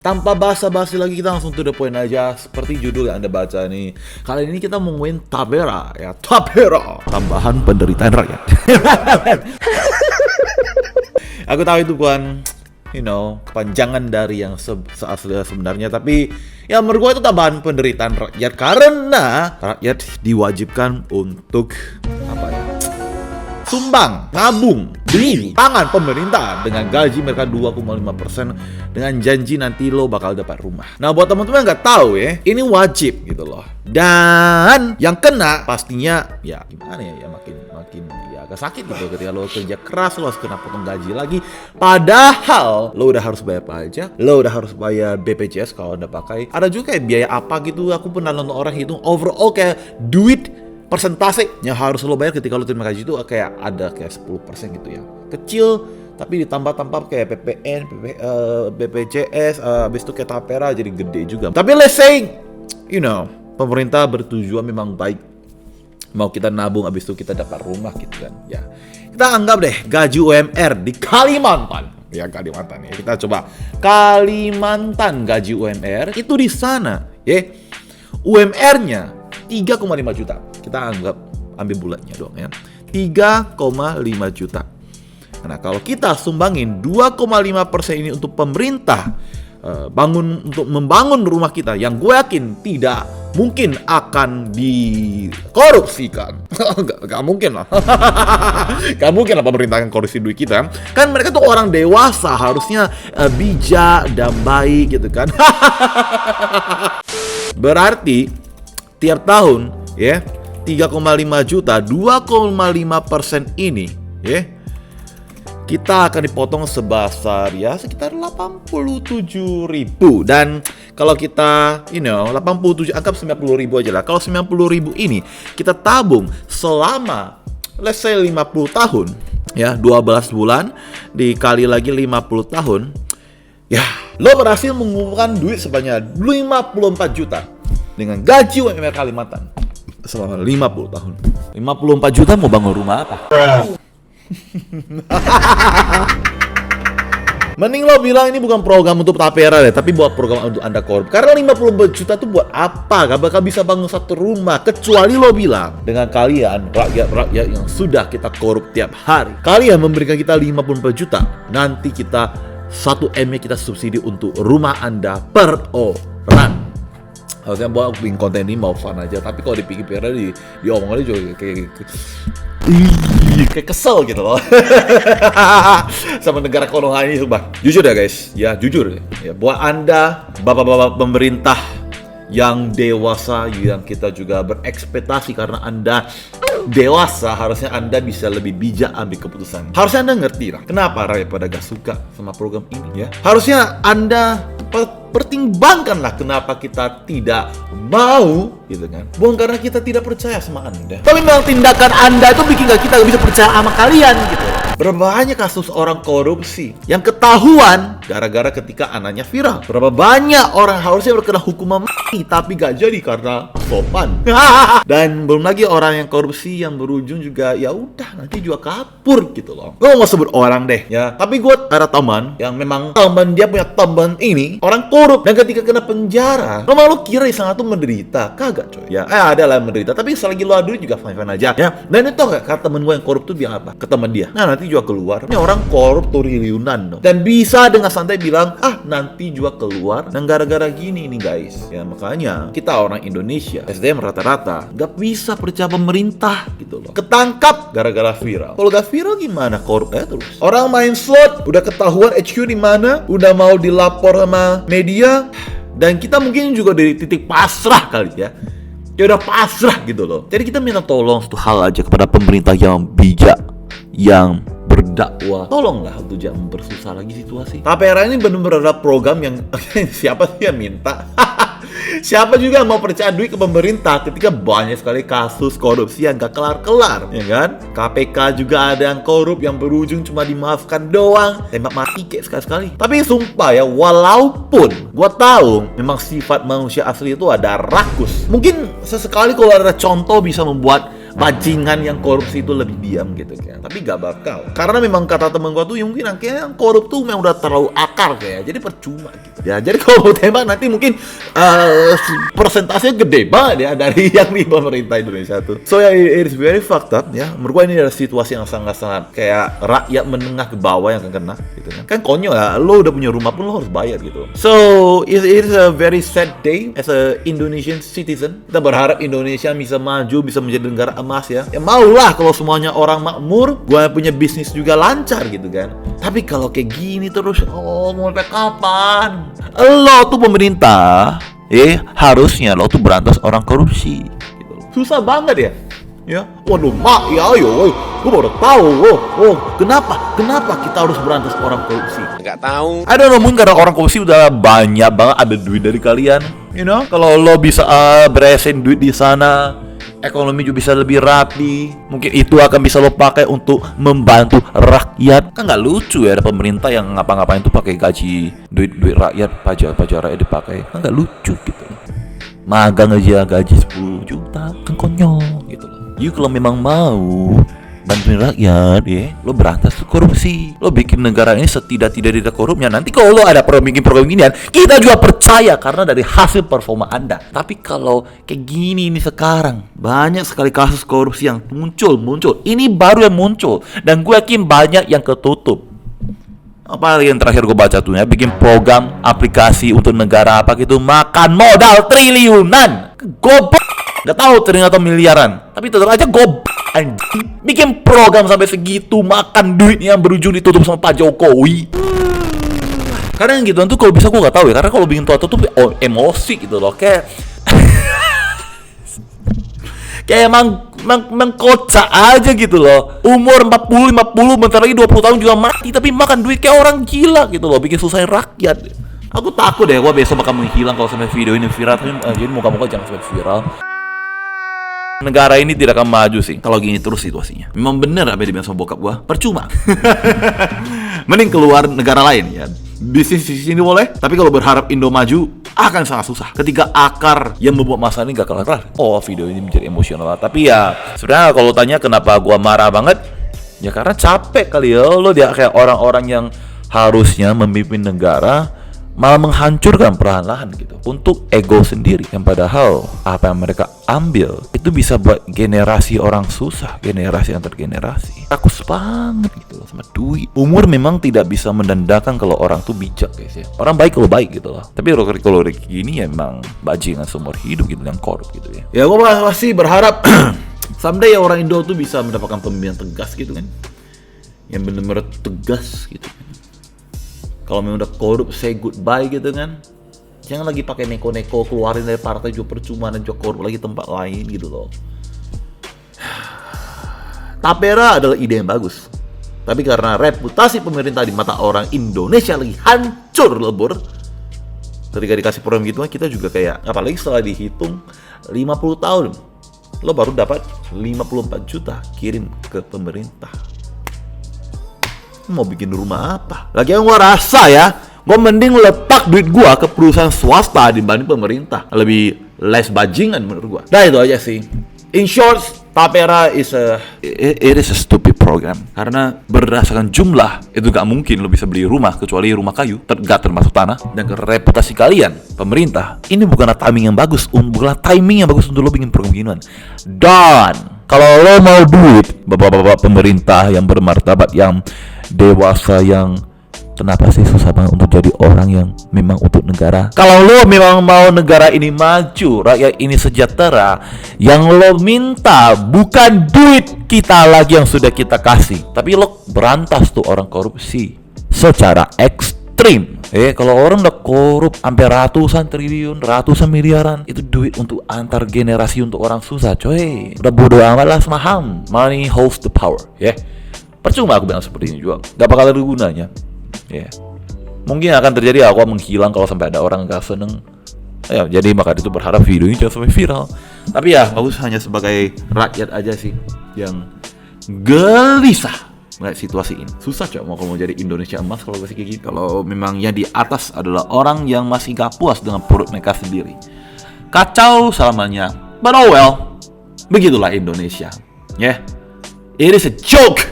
Tanpa basa-basi lagi, kita langsung to the point aja. Seperti judul yang Anda baca nih, kali ini kita mau ngomongin Tapera ya. Tapera, tambahan penderitaan rakyat. Aku tahu itu bukan kepanjangan dari yang sebenarnya, tapi ya menurut gue itu tambahan penderitaan rakyat karena rakyat diwajibkan untuk sumbang, nabung di tangan pemerintah dengan gaji mereka 2,5% dengan janji nanti lo bakal dapat rumah. Nah, buat teman-teman yang nggak tahu ya, ini wajib gitu loh. Dan yang kena pastinya ya gimana ya makin ya agak sakit gitu ketika lo kerja keras, lo harus kena potong gaji lagi. Padahal lo udah harus bayar pajak, lo udah harus bayar BPJS kalau udah pakai. Ada juga kayak biaya apa gitu. Aku pernah nonton orang hitung overall kayak duit persentase yang harus lo bayar ketika lo terima gaji itu kayak ada kayak 10% gitu ya. Kecil, tapi ditambah kayak PPN, BPJS, habis itu kayak Tapera jadi gede juga. Tapi let's say, pemerintah bertujuan memang baik. Mau kita nabung, habis itu kita dapat rumah gitu kan. Ya, kita anggap deh gaji UMR di Kalimantan. Ya, Kalimantan ya. Kita coba Kalimantan gaji UMR itu di sana ya. UMR-nya 3,5 juta. Kita ambil bulannya dong ya. 3,5 juta. Nah, kalau kita sumbangin 2,5% ini untuk pemerintah untuk membangun rumah kita yang gue yakin tidak mungkin akan dikorupsikan. Gak mungkin lah. Gak mungkin lah pemerintah akan korupsi duit kita. Kan mereka tuh orang dewasa, harusnya bijak dan baik gitu kan. Berarti tiap tahun ya 3,5 juta, 2,5% ini ya kita akan dipotong sebesar ya sekitar 87.000. Dan kalau kita 87, anggap 90.000 aja lah. Kalau 90.000 ini kita tabung selama let's say 50 tahun ya, 12 bulan dikali lagi 50 tahun ya, lo berhasil mengumpulkan duit sebanyak 54 juta dengan gaji UMR Kalimantan selama 50 tahun. 54 juta mau bangun rumah apa? Mending lo bilang ini bukan program untuk Tapera deh, tapi buat program untuk Anda korup. Karena 54 juta itu buat apa? Gak bakal bisa bangun satu rumah. Kecuali lo bilang dengan kalian, rakyat yang sudah kita korup tiap hari, kalian memberikan kita 54 juta, nanti kita 1M kita subsidi untuk rumah Anda per orang. Harusnya buat bikin konten ini mau fun aja, tapi kalau dipikir-pikir diomongnya juga kayak kesel gitu loh. Sama negara Konoha ini sumpah. Jujur ya guys, ya jujur ya. Buat Anda bapak-bapak pemerintah yang dewasa, yang kita juga berekspektasi karena Anda dewasa, harusnya Anda bisa lebih bijak ambil keputusan. Harusnya Anda ngerti lah kenapa rakyat pada gak suka sama program ini ya. Harusnya Anda pertimbangkanlah kenapa kita tidak mau gitu kan. Bukan karena kita tidak percaya sama Anda, tapi memang tindakan Anda itu bikin kita bisa percaya sama kalian gitu. Berapa banyak kasus orang korupsi yang ketahuan gara-gara ketika anaknya viral. Berapa banyak orang harusnya berkena hukuman mati tapi gak jadi karena sopan. Dan belum lagi orang yang korupsi yang berujung juga ya udah nanti juga kapur gitu loh. Gue mau sebut orang deh ya, tapi gue ada teman yang memang teman dia punya teman ini orang korup, dan ketika kena penjara lo malu kira sangat tuh menderita? Kagak coy ya, ada lah menderita, tapi selagi lo ada duit juga fine-fine aja ya. Dan itu gak, kata temen gue yang korup tuh bilang apa ke temen dia, nah nanti juga keluar ini orang korup triliunan dong, dan bisa dengan santai bilang nanti juga keluar dan gara-gara gini nih guys ya. Makanya kita orang Indonesia SDM rata-rata gak bisa percaya pemerintah gitu loh. Ketangkap gara-gara viral. Kalau gak viral gimana? Korup terus. Orang main slot udah ketahuan HQ di mana, udah mau dilapor sama media, dan kita mungkin juga dari titik pasrah kali ya. Ya udah pasrah gitu loh. Jadi kita minta tolong satu hal aja kepada pemerintah yang bijak, yang berdakwah, tolonglah untuk jangan mempersusah lagi situasi. Tapera ini benar-benar program yang siapa sih yang minta? Siapa juga mau percaya duit ke pemerintah ketika banyak sekali kasus korupsi yang gak kelar-kelar, ya kan? KPK juga ada yang korup yang berujung cuma dimaafkan doang, tembak mati kayak sekali-sekali. Tapi sumpah ya, walaupun gua tahu memang sifat manusia asli itu ada rakus, mungkin sesekali kalau ada contoh bisa membuat bajingan yang korupsi itu lebih diam gitu kan. Tapi gak bakal. Karena memang kata temen gua tuh yang mungkin kayaknya yang korup tuh memang udah terlalu akar kayak. Jadi percuma gitu. Ya jadi kalau mau tembak nanti mungkin persentasenya gede banget ya dari yang di pemerintah Indonesia tuh. So ya it is very fucked up ya. Menurut gua ini adalah situasi yang sangat-sangat kayak rakyat menengah ke bawah yang akan kena gitu kan. Kan konyol ya, lo udah punya rumah pun lo harus bayar gitu. So it is a very sad day as a Indonesian citizen. Kita berharap Indonesia bisa maju, bisa menjadi negara emas ya. Ya maulah kalau semuanya orang makmur, gua punya bisnis juga lancar gitu kan. Tapi kalau kayak gini terus, mau sampai kapan? Lo tuh pemerintah, harusnya lo tuh berantas orang korupsi. Gitu. Susah banget ya. Ya, waduh, ya ayo, gue baru tahu, kenapa kita harus berantas orang korupsi? Nggak tahu. I don't know, mungkin karena orang korupsi udah banyak banget ada duit dari kalian, you know? Kalau lo bisa beresin duit di sana, ekonomi juga bisa lebih rapi, mungkin itu akan bisa lo pakai untuk membantu rakyat. Kan nggak lucu ya ada pemerintah yang ngapa-ngapain tuh pakai gaji duit rakyat, pajak rakyat dipakai, kan nggak lucu gitu. Magang aja gaji 10 juta, kan konyol gitu loh. You kalau memang mau bantuin rakyat, lo berantas korupsi, lo bikin negara ini setidak-tidak korupnya. Nanti kalau lo ada bikin program ginian, kita juga percaya karena dari hasil performa Anda. Tapi kalau kayak gini ini sekarang, banyak sekali kasus korupsi yang muncul. Ini baru yang muncul, dan gue yakin banyak yang ketutup. Apalagi yang terakhir gue baca tuh ya, bikin program aplikasi untuk negara apa gitu, makan modal triliunan, goblok. Gak tahu ternyata miliaran, tapi tetap aja anjing. Bikin program sampai segitu, makan duit yang berujung ditutup sama Pak Jokowi. Karena yang gituan tuh kalau bisa gue gak tahu ya, karena kalau bikin tuh emosi gitu loh, kayak emang kocak aja gitu loh. Umur 40, bentar lagi 20 tahun juga mati, tapi makan duit kayak orang gila gitu loh, bikin susahin rakyat. Aku takut deh, gue besok bakal menghilang kalau sampai video ini viral. Jadi moga-moga jangan sampai viral. Negara ini tidak akan maju sih kalau gini terus situasinya. Memang bener apa yang dibilang sama bokap gua, percuma. Mending keluar negara lain ya. Bisnis di sini boleh, tapi kalau berharap Indo maju akan sangat susah. Ketika akar yang membuat masalah ini gak kelar. Video ini menjadi emosional. Tapi ya sebenarnya kalau tanya kenapa gua marah banget, ya karena capek kali ya lo dia kayak orang-orang yang harusnya memimpin negara malah menghancurkan perlahan-lahan gitu untuk ego sendiri, yang padahal apa yang mereka ambil itu bisa buat generasi orang susah, generasi antar generasi rakus banget gitu loh sama duit. Umur memang tidak bisa mendandakan kalau orang tuh bijak guys ya. Orang baik kalau baik gitu loh, tapi kalau gini ya emang bajingan seumur hidup gitu yang korup gitu ya. Ya gue masih berharap someday orang Indo tuh bisa mendapatkan pemimpin tegas gitu kan, yang benar-benar tegas gitu kan. Kalau memang udah korup, say goodbye gitu kan. Jangan lagi pakai neko-neko, keluarin dari partai juga percuma dan juga korup lagi tempat lain gitu loh. Tapera adalah ide yang bagus. Tapi karena reputasi pemerintah di mata orang Indonesia lagi hancur lebur, ketika dikasih program gitu kita juga kayak, apalagi setelah dihitung 50 tahun, lo baru dapat 54 juta kirim ke pemerintah. Mau bikin rumah apa? Lagi yang gua rasa ya, gua mending letak duit gua ke perusahaan swasta dibanding pemerintah. Lebih less bajingan menurut gua. Nah itu aja sih. In short, Tapera is a stupid program. Karena berdasarkan jumlah itu gak mungkin lo bisa beli rumah kecuali rumah kayu, gak termasuk tanah. Dan reputasi kalian, pemerintah, ini bukanlah timing yang bagus untuk lo bikin program ginian. Dan kalau lo mau duit, bapak-bapak pemerintah yang bermartabat, yang dewasa, yang kenapa sih susah banget untuk jadi orang yang memang untuk negara? Kalau lo memang mau negara ini maju, rakyat ini sejahtera, yang lo minta bukan duit kita lagi yang sudah kita kasih, tapi lo berantas tuh orang korupsi secara ekstrim. Kalau orang udah korup sampai ratusan triliun, ratusan miliaran, itu duit untuk antar generasi untuk orang susah, coy. Udah bodo amat lah sama HAM. Money holds the power, ya. Percuma aku bilang seperti ini juga, gak bakal ada gunanya. Mungkin akan terjadi aku menghilang kalau sampai ada orang gak seneng. Jadi maka itu berharap video ini jangan sampai viral. Tapi ya bagus hanya sebagai rakyat aja sih yang gelisah melihat situasi ini. Susah mau jadi Indonesia emas kalau masih kayak gitu. Kalau memang yang di atas adalah orang yang masih gak puas dengan perut mereka sendiri. Kacau selamanya. But oh well, Begitulah Indonesia. Ya. It is a joke.